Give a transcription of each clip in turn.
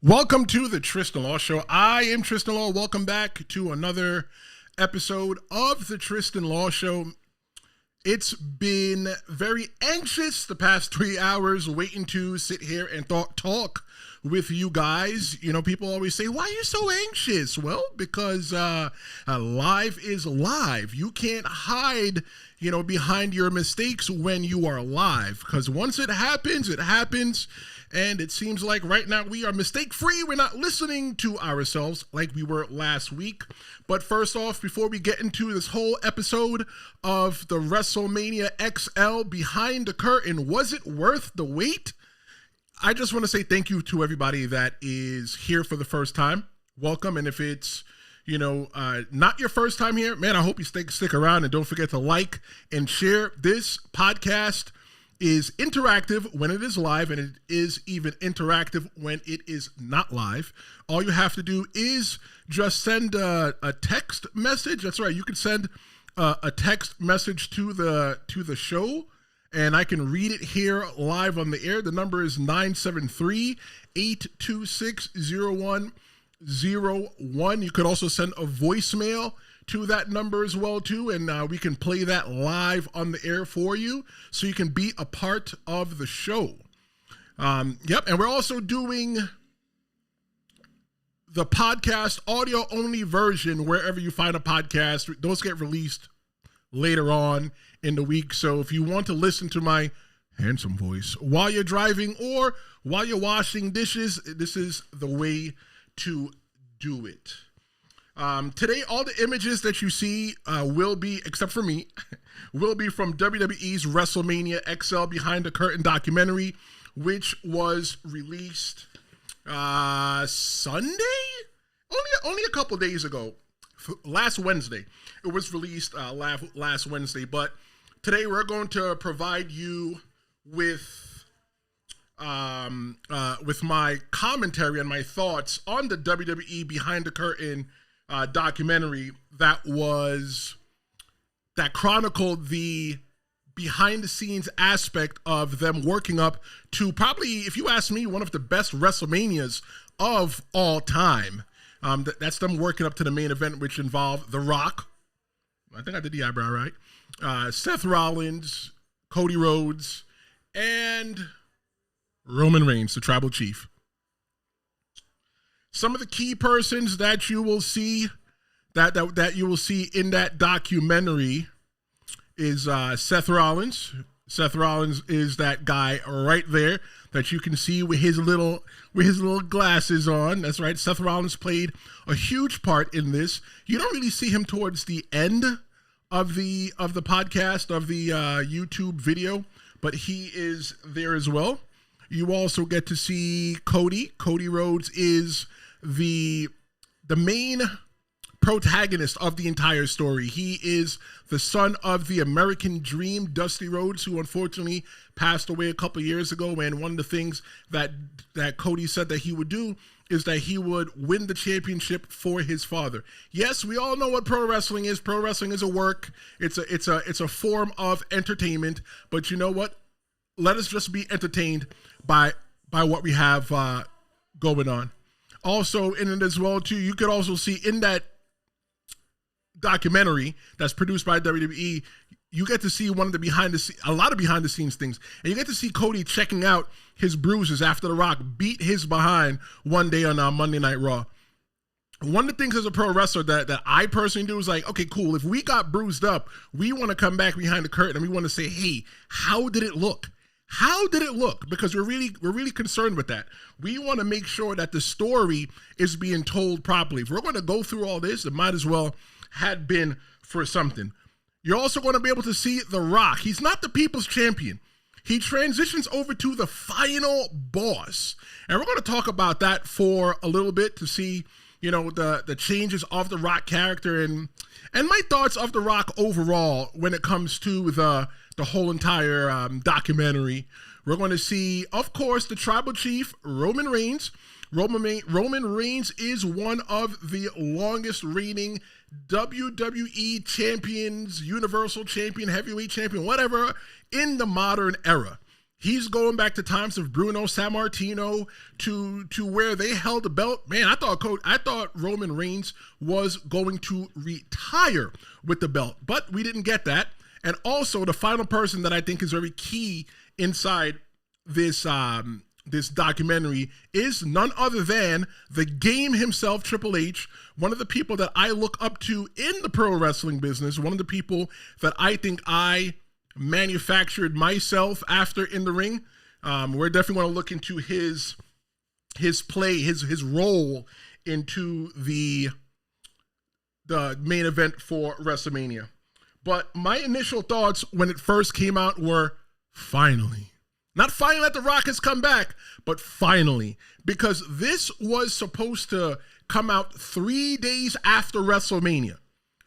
Welcome to the Tristen Law Show. I am Tristen Law. Welcome back to another episode of the Tristen Law Show. It's been very anxious the past 3 hours waiting to sit here and talk with you guys. You know, people always say, why are you so anxious? Well, because live is live. You can't hide, behind your mistakes when you are live, because once it happens, it happens. And it seems like right now we are mistake-free. We're not listening to ourselves like we were last week. But first off, before we get into this whole episode of the WrestleMania XL Behind the Curtain, was it worth the wait? I just want to say thank you to everybody that is here for the first time. Welcome. And if it's, not your first time here, man, I hope you stick around, and don't forget to like and share. This podcast is interactive when it is live, and it is even interactive when it is not live. All you have to do is just send a text message. That's right. You can send a text message to the show, and I can read it here live on the air. The number is 973-826-0101. You could also send a voicemail to that number as well too, and we can play that live on the air for you, so you can be a part of the show. And we're also doing the podcast audio only version wherever you find a podcast. Those get released later on in the week, so if you want to listen to my handsome voice while you're driving or while you're washing dishes, this is the way to do it. Today, all the images that you see will be, except for me, will be from WWE's WrestleMania XL Behind the Curtain documentary, which was released Sunday? Only a couple days ago, last Wednesday. It was released last Wednesday, but today we're going to provide you with my commentary and my thoughts on the WWE Behind the Curtain documentary that chronicled the behind the scenes aspect of them working up to probably, if you ask me, one of the best WrestleManias of all time. That's them working up to the main event, which involved The Rock. I think I did the eyebrow right. Seth Rollins, Cody Rhodes, and Roman Reigns, the Tribal Chief. Some of the key persons that you will see that you will see in that documentary is Seth Rollins. Seth Rollins is that guy right there that you can see with his little glasses on. That's right. Seth Rollins played a huge part in this. You don't really see him towards the end of the podcast, of the YouTube video, but he is there as well. You also get to see Cody. Cody Rhodes is the main protagonist of the entire story. He is the son of the American Dream, Dusty Rhodes, who unfortunately passed away a couple years ago. And one of the things that Cody said that he would do is that he would win the championship for his father. Yes, we all know what pro wrestling is. Pro wrestling is a work. It's a form of entertainment. But you know what? Let us just be entertained by what we have going on. Also in it as well too, you could also see in that documentary that's produced by WWE, you get to see a lot of behind the scenes things, and you get to see Cody checking out his bruises after The Rock beat his behind one day on Monday Night Raw. One of the things as a pro wrestler that I personally do is like, okay, cool. If we got bruised up, we want to come back behind the curtain and we want to say, hey, how did it look? How did it look? Because we're really concerned with that. We want to make sure that the story is being told properly. If we're going to go through all this, it might as well had been for something. You're also going to be able to see The Rock. He's not the people's champion. He transitions over to the final boss. And we're going to talk about that for a little bit to see, the changes of The Rock character and my thoughts of The Rock overall when it comes to the whole entire documentary. We're going to see, of course, the Tribal Chief, Roman Reigns. Roman Reigns is one of the longest reigning WWE champions, Universal Champion, Heavyweight Champion, whatever, in the modern era. He's going back to times of Bruno Sammartino to where they held the belt. Man, I thought Roman Reigns was going to retire with the belt, but we didn't get that. And also, the final person that I think is very key inside this this documentary is none other than the game himself, Triple H, one of the people that I look up to in the pro wrestling business, one of the people that I think I manufactured myself after in the ring. We're definitely going to look into his play, his role into the main event for WrestleMania. But my initial thoughts when it first came out were finally. Not finally that The Rock has come back, but finally. Because this was supposed to come out 3 days after WrestleMania.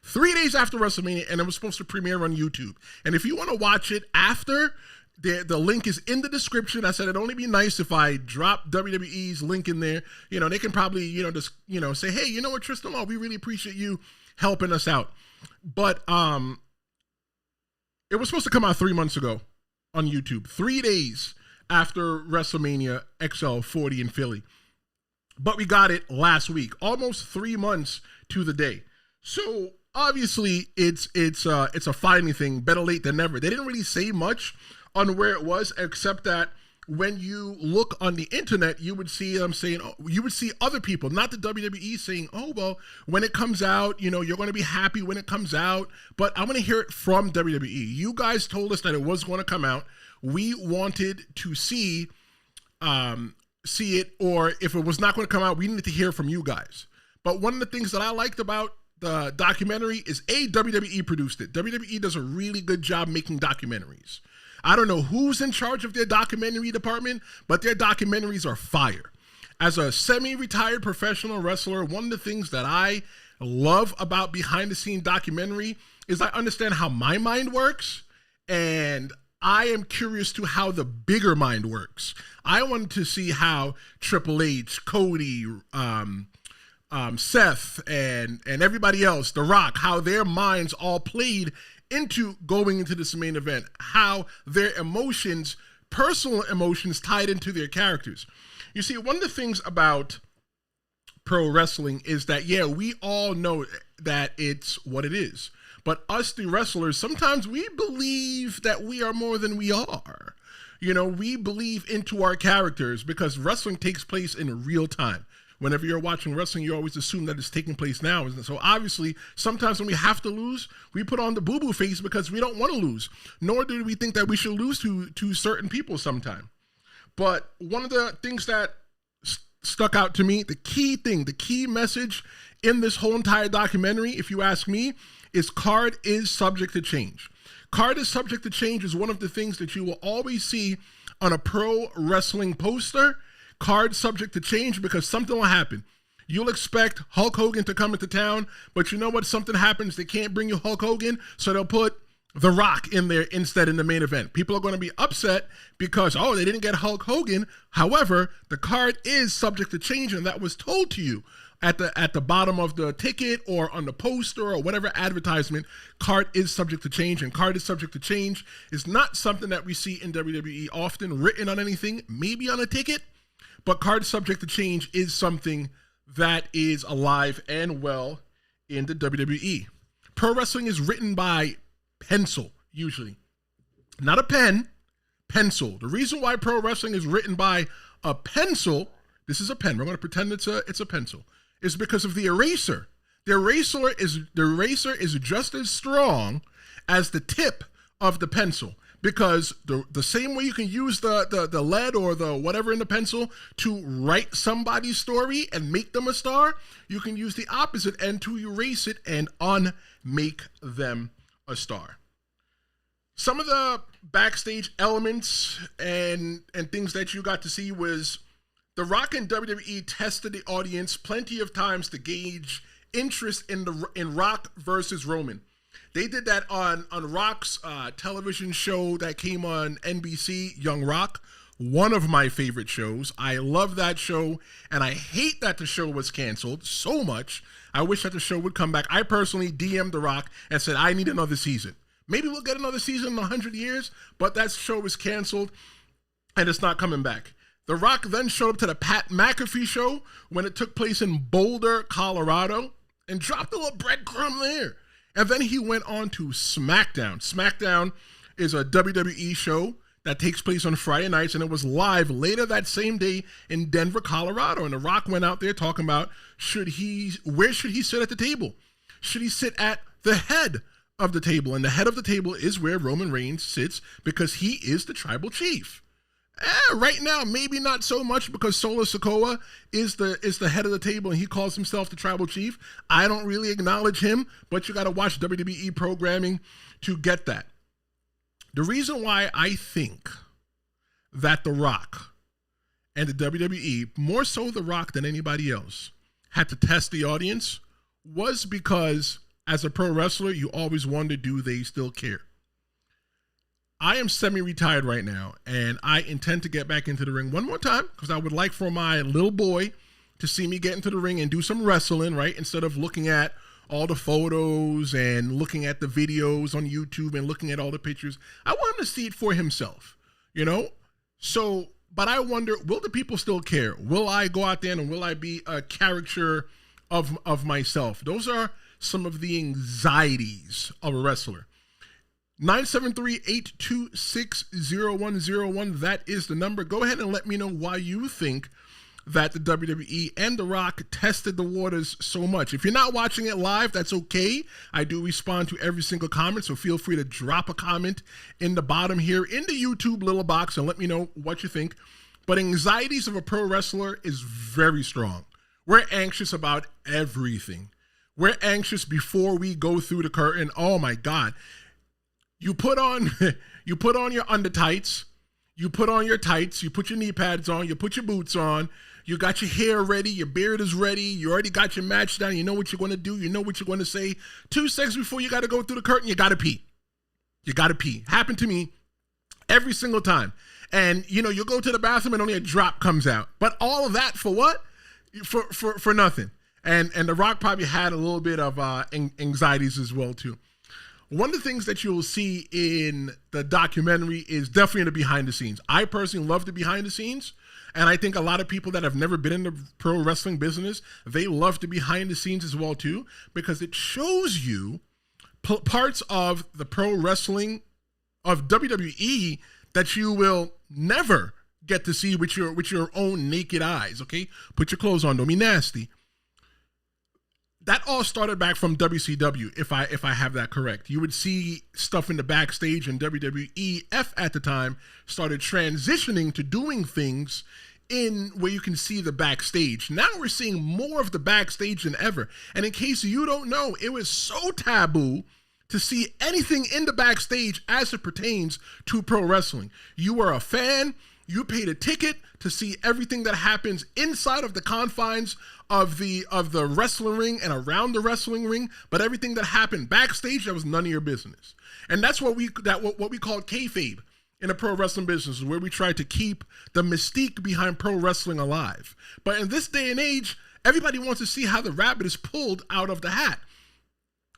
3 days after WrestleMania, and it was supposed to premiere on YouTube. And if you want to watch it after, the link is in the description. I said it'd only be nice if I drop WWE's link in there. You know, they can probably, just, say, hey, you know what, Tristen Law, we really appreciate you helping us out. But it was supposed to come out 3 months ago on YouTube, 3 days after WrestleMania XL 40 in Philly. But we got it last week, almost 3 months to the day. So obviously it's a finally thing, better late than never. They didn't really say much on where it was, except that when you look on the internet, you would see them saying, you would see other people, not the WWE, saying, oh, well, when it comes out, you're going to be happy when it comes out. But I want to hear it from WWE. You guys told us that it was going to come out. We wanted to see it, or if it was not going to come out, we needed to hear from you guys. But one of the things that I liked about the documentary is WWE produced it. WWE does a really good job making documentaries. I don't know who's in charge of their documentary department, but their documentaries are fire. As a semi-retired professional wrestler, one of the things that I love about behind-the-scenes documentary is I understand how my mind works, and I am curious to how the bigger mind works. I wanted to see how Triple H, Cody, Seth, and everybody else, The Rock, how their minds all played into going into this main event, how their emotions, personal emotions, tied into their characters. You see, one of the things about pro wrestling is that, yeah, we all know that it's what it is. But us, the wrestlers, sometimes we believe that we are more than we are. We believe into our characters because wrestling takes place in real time. Whenever you're watching wrestling, you always assume that it's taking place now. So obviously, sometimes when we have to lose, we put on the boo-boo face because we don't want to lose. Nor do we think that we should lose to certain people sometime. But one of the things that stuck out to me, the key message in this whole entire documentary, if you ask me, is card is subject to change. Card is subject to change is one of the things that you will always see on a pro wrestling poster. Card subject to change because something will happen. You'll expect Hulk Hogan to come into town, but you know what? Something happens. They can't bring you Hulk Hogan, so they'll put The Rock in there instead in the main event. People are going to be upset because, they didn't get Hulk Hogan. However, the card is subject to change, and that was told to you at the bottom of the ticket or on the poster or whatever advertisement. Card is subject to change, and card is subject to change is not something that we see in WWE often written on anything, maybe on a ticket. But card subject to change is something that is alive and well in the WWE. Pro wrestling is written by pencil, usually. Not a pen, pencil. The reason why pro wrestling is written by a pencil, this is a pen, we're going to pretend it's a pencil, is because of the eraser. The eraser is just as strong as the tip of the pencil. Because the same way you can use the lead or the whatever in the pencil to write somebody's story and make them a star, you can use the opposite end to erase it and unmake them a star. Some of the backstage elements and things that you got to see was The Rock and WWE tested the audience plenty of times to gauge interest in Rock versus Roman. They did that on Rock's television show that came on NBC, Young Rock, one of my favorite shows. I love that show, and I hate that the show was canceled so much. I wish that the show would come back. I personally DM'd The Rock and said, I need another season. Maybe we'll get another season in 100 years, but that show was canceled. and it's not coming back. The Rock then showed up to the Pat McAfee show when it took place in Boulder, Colorado, and dropped a little breadcrumb there. And then he went on to SmackDown. SmackDown is a WWE show that takes place on Friday nights, and it was live later that same day in Denver, Colorado. And The Rock went out there talking about where should he sit at the table? Should he sit at the head of the table? And the head of the table is where Roman Reigns sits because he is the tribal chief. Right now, maybe not so much because Solo Sikoa is the head of the table and he calls himself the tribal chief. I don't really acknowledge him, but you got to watch WWE programming to get that. The reason why I think that The Rock and the WWE, more so The Rock than anybody else, had to test the audience was because as a pro wrestler, you always wonder, do they still care? I am semi-retired right now, and I intend to get back into the ring one more time because I would like for my little boy to see me get into the ring and do some wrestling, right? Instead of looking at all the photos and looking at the videos on YouTube and looking at all the pictures. I want him to see it for himself, you know? So, but I wonder, will the people still care? Will I go out there and will I be a caricature of myself? Those are some of the anxieties of a wrestler. 973-826-0101. That is the number. Go ahead and let me know why you think that the WWE and The Rock tested the waters so much. If you're not watching it live, that's okay. I do respond to every single comment, so feel free to drop a comment in the bottom here in the YouTube little box and let me know what you think. But anxieties of a pro wrestler is very strong. We're anxious about everything. We're anxious before we go through the curtain. Oh my God. You put on your under tights, you put on your tights, you put your knee pads on, you put your boots on, you got your hair ready, your beard is ready, you already got your match down, you know what you're going to do, you know what you're going to say. 2 seconds before you got to go through the curtain, you got to pee. You got to pee. Happened to me every single time. And, you know, you go to the bathroom and only a drop comes out. But all of that for what? For nothing. And The Rock probably had a little bit of anxieties as well, too. One of the things that you'll see in the documentary is definitely the behind the scenes. I personally love the behind the scenes, and I think a lot of people that have never been in the pro wrestling business, they love the behind the scenes as well too, because it shows you parts of the pro wrestling of WWE that you will never get to see with your own naked eyes. Okay, put your clothes on, don't be nasty. That all started back from WCW, if I have that correct. You would see stuff in the backstage, and WWEF at the time started transitioning to doing things in where you can see the backstage. Now we're seeing more of the backstage than ever. And in case you don't know, it was so taboo to see anything in the backstage as it pertains to pro wrestling. You were a fan, you paid a ticket to see everything that happens inside of the confines of the wrestling ring and around the wrestling ring, but everything that happened backstage, that was none of your business. And that's what we call kayfabe in the pro wrestling business, where we try to keep the mystique behind pro wrestling alive. But in this day and age, everybody wants to see how the rabbit is pulled out of the hat.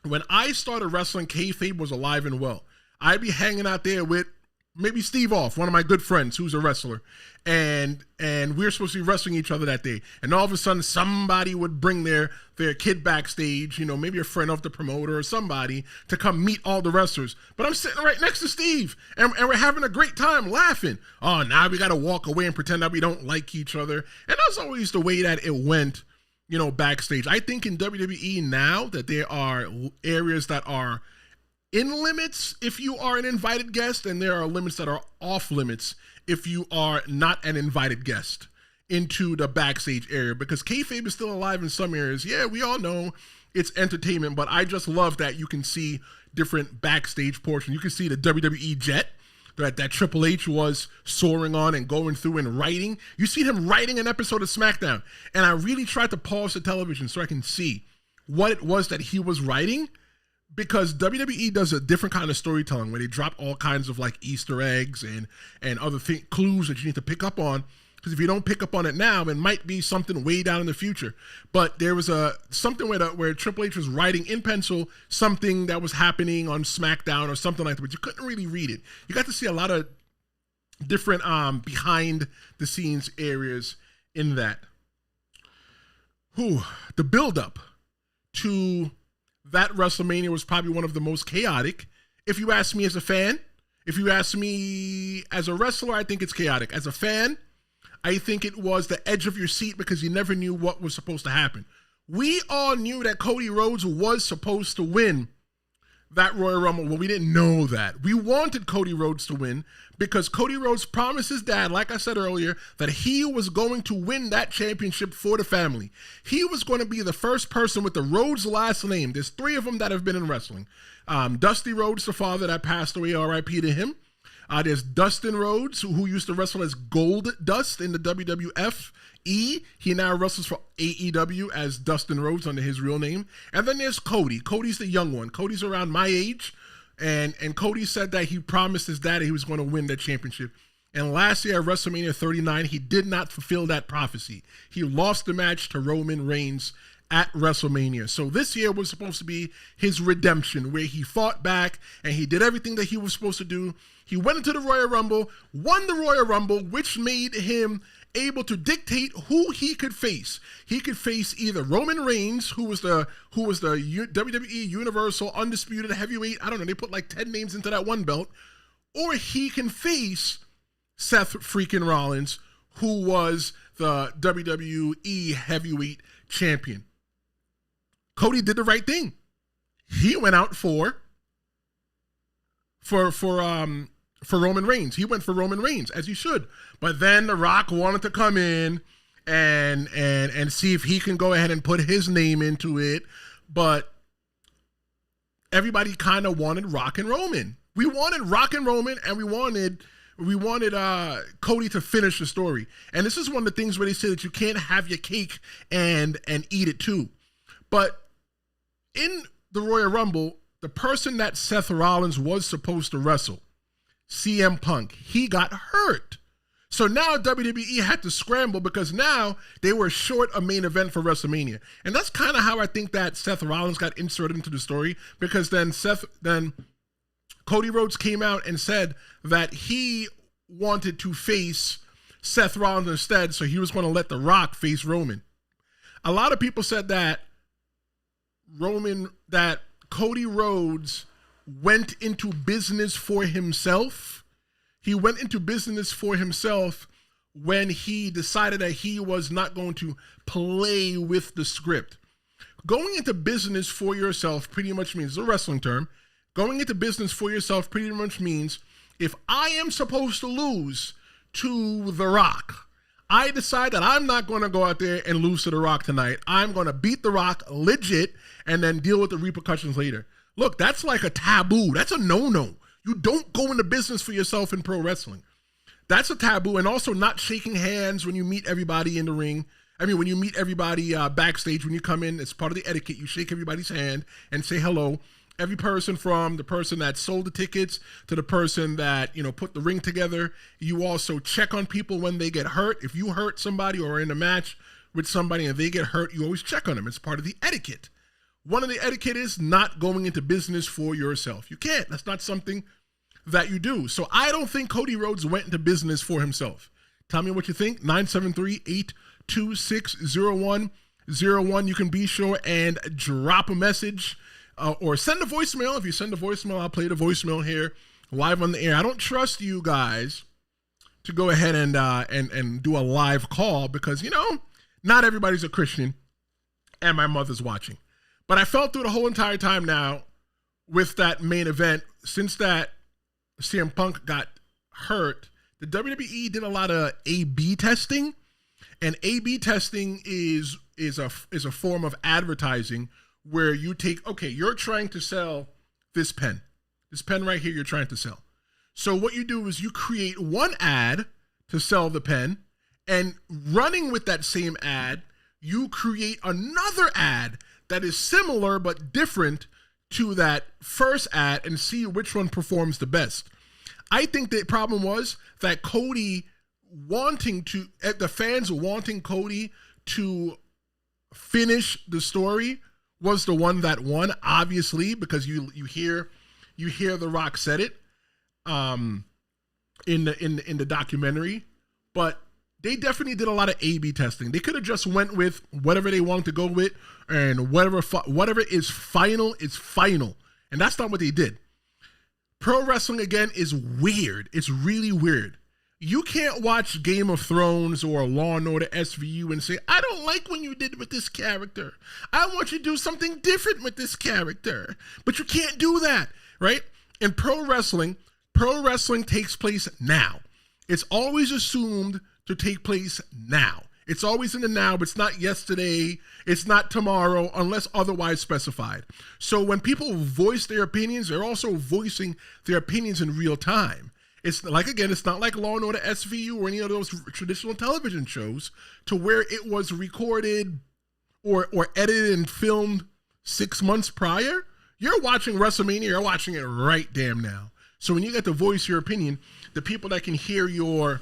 When I started wrestling, kayfabe was alive and well. I'd be hanging out there with maybe Steve Off, one of my good friends who's a wrestler, and we were supposed to be wrestling each other that day. And all of a sudden, somebody would bring their kid backstage, you know, maybe a friend of the promoter or somebody, to come meet all the wrestlers. But I'm sitting right next to Steve, and we're having a great time laughing. Oh, now we got to walk away and pretend that we don't like each other. And that's always the way that it went, you know, backstage. I think in WWE now that there are areas that are in limits if you are an invited guest, and there are limits that are off limits if you are not an invited guest into the backstage area, because kayfabe is still alive in some areas. Yeah, we all know it's entertainment, but I just love that you can see different backstage portions. You can see the WWE jet that Triple H was soaring on and going through and writing. You see him writing an episode of SmackDown, and I really tried to pause the television so I can see what it was that he was writing, because WWE does a different kind of storytelling where they drop all kinds of like Easter eggs and other clues that you need to pick up on. Because if you don't pick up on it now, it might be something way down in the future. But there was something where Triple H was writing in pencil something that was happening on SmackDown or something like that, but you couldn't really read it. You got to see a lot of different behind the scenes areas in that. The build up to that WrestleMania was probably one of the most chaotic. If you ask me as a fan, if you ask me as a wrestler, I think it's chaotic. As a fan, I think it was the edge of your seat because you never knew what was supposed to happen. We all knew that Cody Rhodes was supposed to win that Royal Rumble. Well, we didn't know that. We wanted Cody Rhodes to win because Cody Rhodes promised his dad, like I said earlier, that he was going to win that championship for the family. He was going to be the first person with the Rhodes last name. There's 3 of them that have been in wrestling. Dusty Rhodes, the father that passed away, R.I.P. to him. There's Dustin Rhodes, who used to wrestle as Gold Dust in the WWF. He now wrestles for AEW as Dustin Rhodes under his real name. And then there's Cody. Cody's the young one. Cody's around my age. And Cody said that he promised his daddy he was going to win that championship. And last year at WrestleMania 39, he did not fulfill that prophecy. He lost the match to Roman Reigns at WrestleMania. So this year was supposed to be his redemption, where he fought back and he did everything that he was supposed to do. He went into the Royal Rumble, won the Royal Rumble, which made him able to dictate who he could face. He could face either Roman Reigns, who was the WWE Universal Undisputed Heavyweight. I don't know, they put like 10 names into that one belt. Or he can face Seth freaking Rollins, who was the WWE Heavyweight Champion. Cody did the right thing. He went out for Roman Reigns. He went for Roman Reigns, as he should. But then The Rock wanted to come in and see if he can go ahead and put his name into it. But everybody kind of wanted Rock and Roman. We wanted Rock and Roman, and we wanted Cody to finish the story. And this is one of the things where they say that you can't have your cake and eat it too. But in the Royal Rumble, the person that Seth Rollins was supposed to wrestle, CM Punk, he got hurt. So now WWE had to scramble because now they were short a main event for WrestleMania. And that's kind of how I think that Seth Rollins got inserted into the story, because then Cody Rhodes came out and said that he wanted to face Seth Rollins instead, so he was going to let The Rock face Roman. A lot of people said that Cody Rhodes went into business for himself. He went into business for himself when he decided that he was not going to play with the script. Going into business for yourself pretty much means, it's a wrestling term, going into business for yourself pretty much means, if I am supposed to lose to The Rock, I decide that I'm not going to go out there and lose to The Rock tonight. I'm going to beat The Rock legit and then deal with the repercussions later. Look, that's like a taboo. That's a no-no. You don't go into business for yourself in pro wrestling. That's a taboo. And also not shaking hands when you meet everybody in the ring. I mean, when you meet everybody backstage, when you come in, it's part of the etiquette. You shake everybody's hand and say hello. Every person, from the person that sold the tickets to the person that, put the ring together. You also check on people when they get hurt. If you hurt somebody or are in a match with somebody and they get hurt, you always check on them. It's part of the etiquette. One of the etiquette is not going into business for yourself. You can't. That's not something that you do. So I don't think Cody Rhodes went into business for himself. Tell me what you think. 973-826-0101. You can be sure and drop a message or send a voicemail. If you send a voicemail, I'll play the voicemail here live on the air. I don't trust you guys to go ahead and do a live call because, not everybody's a Christian and my mother's watching. But I felt through the whole entire time now with that main event, since that CM Punk got hurt, the WWE did a lot of A/B testing, and A/B testing is a form of advertising where you take, okay, you're trying to sell this pen right here, you're trying to sell. So what you do is you create one ad to sell the pen, and running with that same ad, you create another ad that is similar but different to that first ad and see which one performs the best. I think the problem was that the fans wanting Cody to finish the story was the one that won, obviously, because you hear The Rock said it. And in the documentary, but they definitely did a lot of A/B testing. They could have just went with whatever they wanted to go with, and whatever is final is final, and that's not what they did. Pro wrestling again is weird. It's really weird. You can't watch Game of Thrones or Law and Order SVU and say, I don't like what you did with this character. I want you to do something different with this character. But you can't do that, right? In pro wrestling takes place now. It's always assumed to take place now. It's always in the now, but it's not yesterday. It's not tomorrow, unless otherwise specified. So when people voice their opinions, they're also voicing their opinions in real time. It's like, again, it's not like Law and Order SVU or any of those traditional television shows to where it was recorded or edited and filmed 6 months prior. You're watching WrestleMania, you're watching it right damn now. So when you get to voice your opinion, the people that can hear your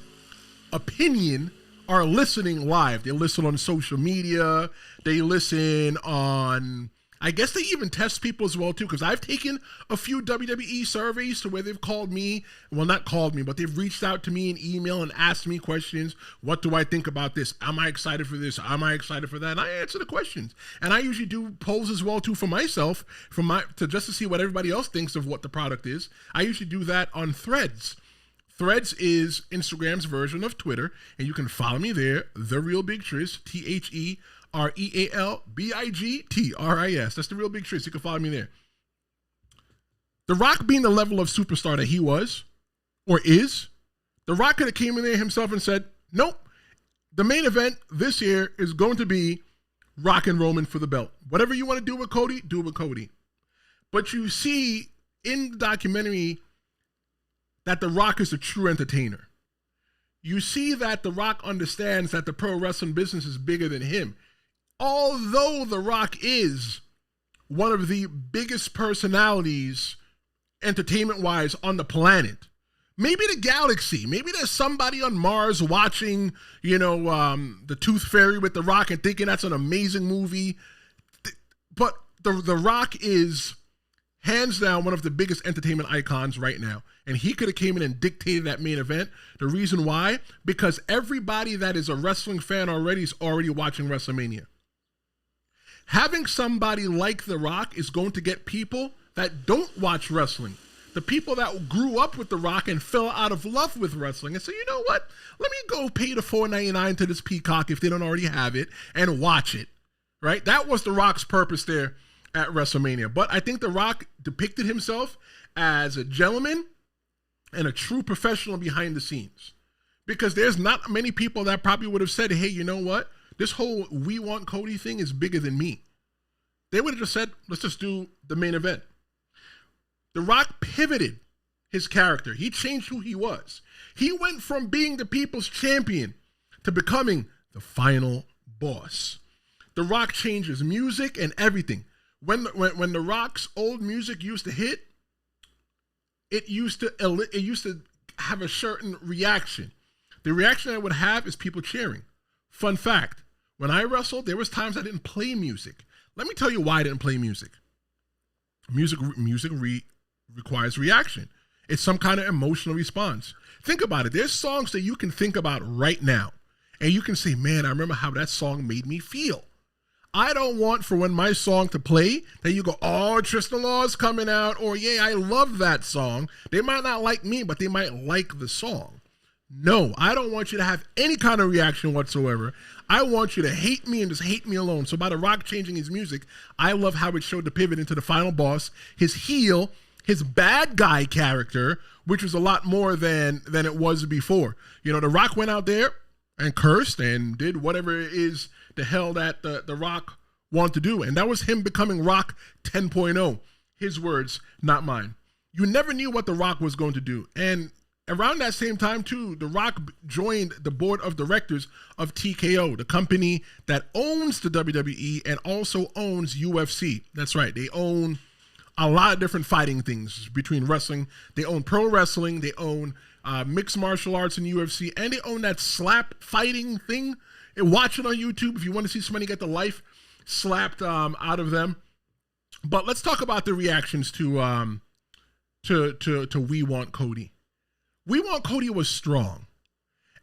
opinion are listening live. They listen on social media. They listen on, I guess they even test people as well too, because I've taken a few WWE surveys to where they've called me, well, not called me, but they've reached out to me in email and asked me questions. What do I think about this? Am I excited for this? Am I excited for that? And I answer the questions. And I usually do polls as well too for myself, just to see what everybody else thinks of what the product is. I usually do that on Threads. Threads is Instagram's version of Twitter, and you can follow me there, The Real Big Tris, TheRealBigTris. That's The Real Big Tris. You can follow me there. The Rock being the level of superstar that he was, or is, The Rock could have came in there himself and said, nope, the main event this year is going to be Rock and Roman for the belt. Whatever you want to do with Cody, do it with Cody. But you see in the documentary that The Rock is a true entertainer. You see that The Rock understands that the pro wrestling business is bigger than him. Although The Rock is one of the biggest personalities, entertainment-wise, on the planet, maybe the galaxy, maybe there's somebody on Mars watching, the Tooth Fairy with The Rock and thinking that's an amazing movie. But The Rock is hands down one of the biggest entertainment icons right now. And he could have came in and dictated that main event. The reason why? Because everybody that is a wrestling fan already is already watching WrestleMania. Having somebody like The Rock is going to get people that don't watch wrestling. The people that grew up with The Rock and fell out of love with wrestling and say, you know what? Let me go pay the $4.99 to this Peacock if they don't already have it and watch it. Right? That was The Rock's purpose there at WrestleMania. But I think The Rock depicted himself as a gentleman and a true professional behind the scenes. Because there's not many people that probably would have said, hey, you know what? This whole WeWantCody thing is bigger than me. They would have just said, let's just do the main event. The Rock pivoted his character. He changed who he was. He went from being the people's champion to becoming the final boss. The Rock changed his music and everything. When The Rock's old music used to hit, it used to have a certain reaction. The reaction I would have is people cheering. Fun fact, when I wrestled, there was times I didn't play music. Let me tell you why I didn't play music. Music requires reaction. It's some kind of emotional response. Think about it. There's songs that you can think about right now, and you can say, man, I remember how that song made me feel. I don't want for when my song to play that you go, oh, Tristen Law is coming out, or yeah, I love that song. They might not like me, but they might like the song. No, I don't want you to have any kind of reaction whatsoever. I want you to hate me and just hate me alone. So by The Rock changing his music, I love how it showed the pivot into the final boss, his heel, his bad guy character, which was a lot more than it was before. The Rock went out there and cursed and did whatever it is the hell that the Rock wanted to do. And that was him becoming Rock 10.0. His words, not mine. You never knew what The Rock was going to do. And around that same time, too, The Rock joined the board of directors of TKO, the company that owns the WWE and also owns UFC. That's right. They own a lot of different fighting things between wrestling. They own pro wrestling. They own mixed martial arts and UFC. And they own that slap fighting thing. And watch it on YouTube if you want to see somebody get the life slapped out of them. But let's talk about the reactions to WeWantCody. WeWantCody was strong.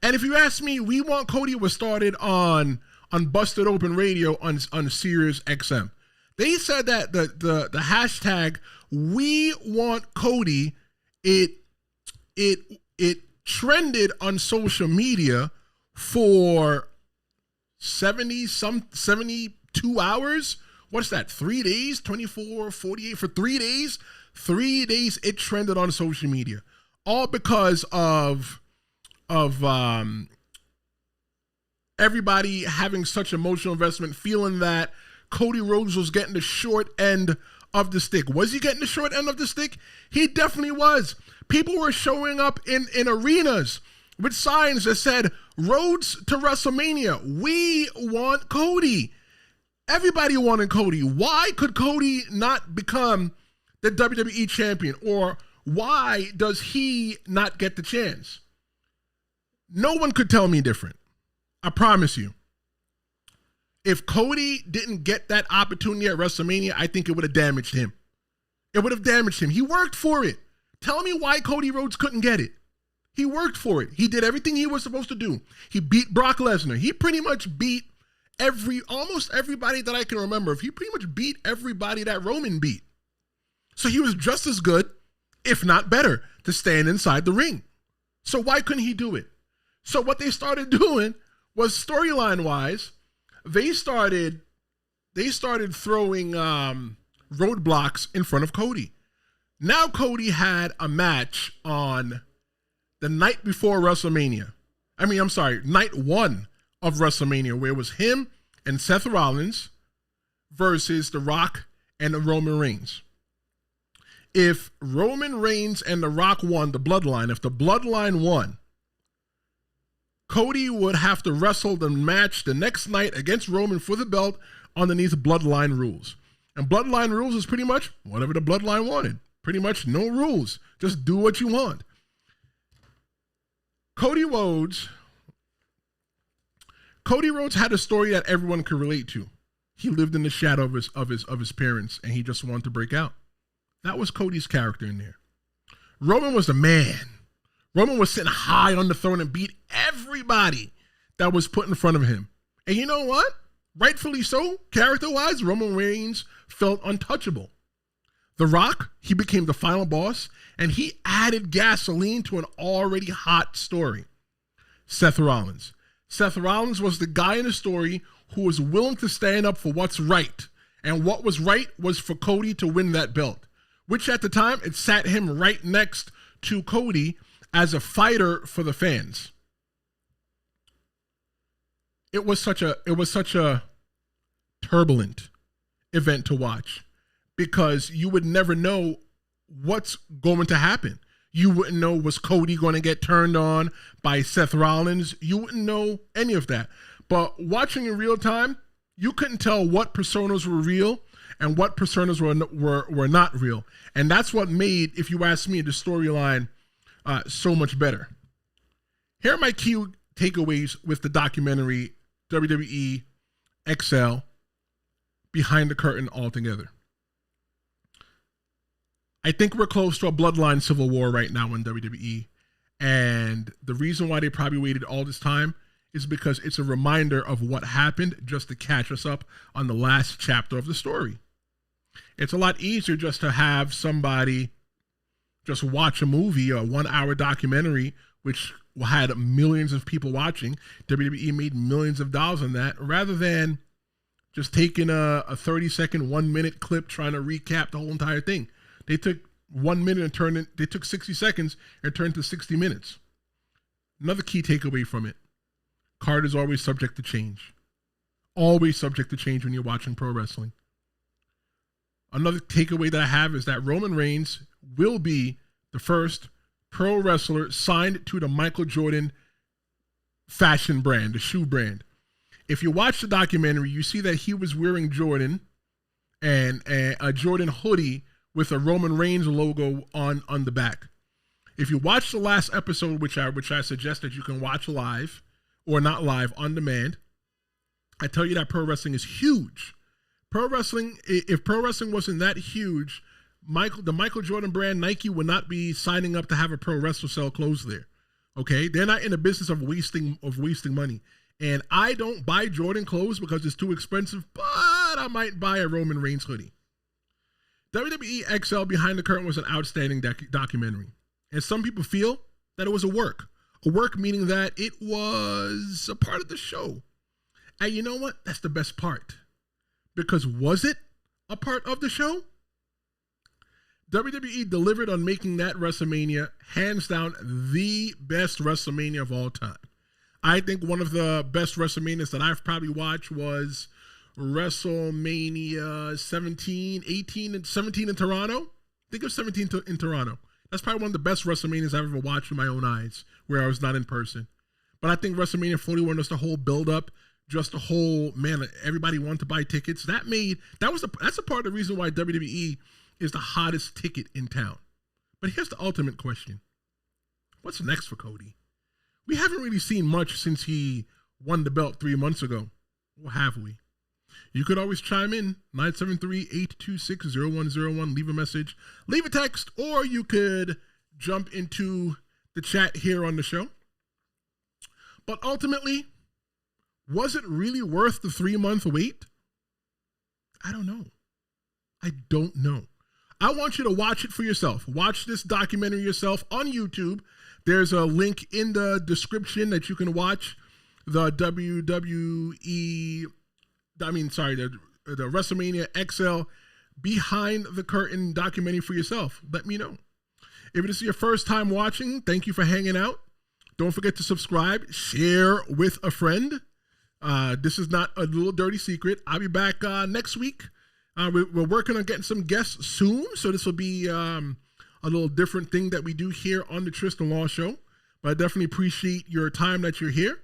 And if you ask me, WeWantCody was started on Busted Open Radio on Sirius XM. They said that the hashtag WeWantCody, it trended on social media for 72 hours. What's that? 3 days, 24, 48 for 3 days. 3 days it trended on social media, all because of everybody having such emotional investment, feeling that Cody Rhodes was getting the short end of the stick. Was he getting the short end of the stick? He definitely was. People were showing up in arenas with signs that said, "Rhodes to WrestleMania. We want Cody." Everybody wanted Cody. Why could Cody not become the WWE champion? Or why does he not get the chance? No one could tell me different. I promise you. If Cody didn't get that opportunity at WrestleMania, I think it would have damaged him. It would have damaged him. He worked for it. Tell me why Cody Rhodes couldn't get it. He worked for it. He did everything he was supposed to do. He beat Brock Lesnar. He pretty much beat almost everybody that I can remember. He pretty much beat everybody that Roman beat. So he was just as good, if not better, to stand inside the ring. So why couldn't he do it? So what they started doing was, storyline-wise, they started throwing roadblocks in front of Cody. Now Cody had a match on the night before WrestleMania. Night one of WrestleMania, where it was him and Seth Rollins versus The Rock and Roman Reigns. If Roman Reigns and The Rock won the Bloodline, if the Bloodline won, Cody would have to wrestle the match the next night against Roman for the belt underneath Bloodline rules. And Bloodline rules is pretty much whatever the Bloodline wanted. Pretty much no rules. Just do what you want. Cody Rhodes had a story that everyone could relate to. He lived in the shadow of his parents, and he just wanted to break out. That was Cody's character in there. Roman was the man. Roman was sitting high on the throne and beat everybody that was put in front of him. And you know what? Rightfully so. Character-wise, Roman Reigns felt untouchable. The Rock, he became the final boss, and he added gasoline to an already hot story. Seth Rollins. Seth Rollins was the guy in the story who was willing to stand up for what's right. And what was right was for Cody to win that belt, which at the time, it sat him right next to Cody as a fighter for the fans. It was such a turbulent event to watch, because you would never know what's going to happen. You wouldn't know, was Cody going to get turned on by Seth Rollins? You wouldn't know any of that. But watching in real time, you couldn't tell what personas were real and what personas were not real. And that's what made, if you ask me, the storyline so much better. Here are my key takeaways with the documentary WWE XL, Behind the Curtain Altogether. I think we're close to a bloodline civil war right now in WWE. And the reason why they probably waited all this time is because it's a reminder of what happened, just to catch us up on the last chapter of the story. It's a lot easier just to have somebody just watch a movie, a 1 hour documentary, which had millions of people watching. WWE made millions of dollars on that, rather than just taking a 30-second, 1 minute clip trying to recap the whole entire thing. They took 1 minute and they took 60 seconds and turned to 60 minutes. Another key takeaway from it: card is always subject to change. Always subject to change when you're watching pro wrestling. Another takeaway that I have is that Roman Reigns will be the first pro wrestler signed to the Michael Jordan fashion brand, the shoe brand. If you watch the documentary, you see that he was wearing Jordan and a Jordan hoodie with a Roman Reigns logo on the back. If you watch the last episode, which I suggest that you can watch live or not live, on demand, I tell you that pro wrestling is huge. Pro wrestling, if pro wrestling wasn't that huge, the Michael Jordan brand, Nike, would not be signing up to have a pro wrestler sell clothes there. Okay, they're not in the business of wasting money. And I don't buy Jordan clothes because it's too expensive, but I might buy a Roman Reigns hoodie. WWE XL Behind the Curtain was an outstanding documentary. And some people feel that it was a work. A work meaning that it was a part of the show. And you know what? That's the best part. Because was it a part of the show? WWE delivered on making that WrestleMania, hands down, the best WrestleMania of all time. I think one of the best WrestleManias that I've probably watched was WrestleMania 17 in Toronto. Think of 17 in Toronto. That's probably one of the best WrestleManias I've ever watched with my own eyes, where I was not in person. But I think WrestleMania 41, just the whole build-up, just the whole, man, everybody wanted to buy tickets. That's a part of the reason why WWE is the hottest ticket in town. But here's the ultimate question. What's next for Cody? We haven't really seen much since he won the belt 3 months ago. Or have we? You could always chime in, 973-826-0101. Leave a message, leave a text, or you could jump into the chat here on the show. But ultimately, was it really worth the 3-month wait? I don't know. I don't know. I want you to watch it for yourself. Watch this documentary yourself on YouTube. There's a link in the description that you can watch the WrestleMania XL Behind the Curtain documentary for yourself. Let me know. If this is your first time watching, thank you for hanging out. Don't forget to subscribe, share with a friend. This is not a little dirty secret. I'll be back next week. We're working on getting some guests soon, so this will be a little different thing that we do here on the Tristen Law Show. But I definitely appreciate your time that you're here.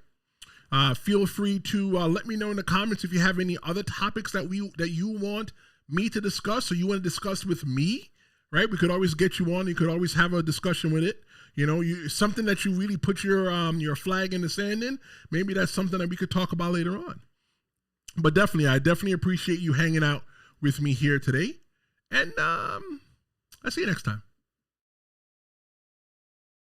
Feel free to let me know in the comments if you have any other topics that you want me to discuss, or you want to discuss with me. Right? We could always get you on. You could always have a discussion with it. You know, something that you really put your flag in the sand in. Maybe that's something that we could talk about later on. But I definitely appreciate you hanging out with me here today. And I'll see you next time.